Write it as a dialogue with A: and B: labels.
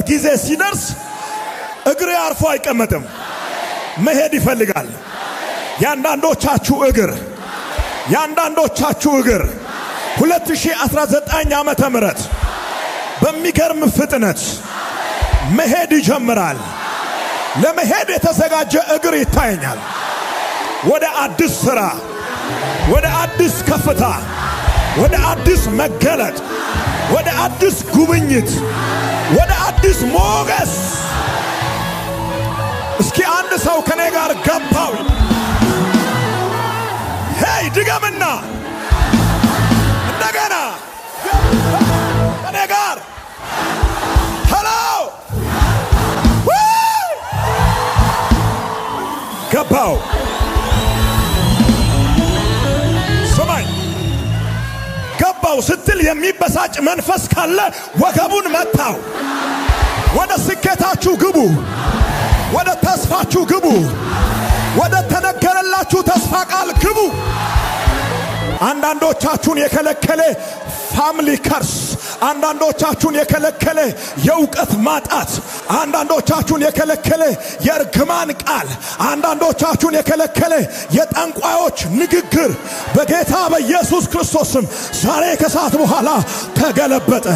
A: ጊዜ ሲደርስ እግር አርፎ አይቀመጥም፣ መሄድ ይፈልጋል። ያንዳንዶቻችሁ እግር 2019 ዓመተ ምህረት በሚገርም ፍጥነት መሄድ ይጀምራል። ለመሄድ የተዘጋጀ እግር ይታየኛል። ወደ አዲስ ሥራ፣ ወደ አዲስ ከፍታ፣ ወደ አዲስ መገለጥ፣ ወደ አዲስ ጉብኝት፣ ወደ አዲስ ሞገስ። እስኪ አንድ ሰው ከኔ ጋር ገባው። ሄይ ድገምና እንደገና ከኔ ጋር ሄሎ ገባው። ሰማይ ገባው ስትል የሚበሳጭ መንፈስ ካለ ወገቡን መታው። ወደ ስኬታችሁ ግቡ፣ ወደ ተስፋችሁ ግቡ፣ ወደ ተነገረላችሁ ተስፋ ቃል ግቡ። አንዳንዶቻችሁን የከለከለ ፋሚሊ ከርስ፣ አንዳንዶቻችሁን የከለከለ የእውቀት ማጣት፣ አንዳንዶቻችሁን የከለከለ የርግማን ቃል፣ አንዳንዶቻችሁን የከለከለ የጠንቋዮች ንግግር በጌታ በኢየሱስ ክርስቶስ ስም ዛሬ ከሰዓት በኋላ ተገለበጠ።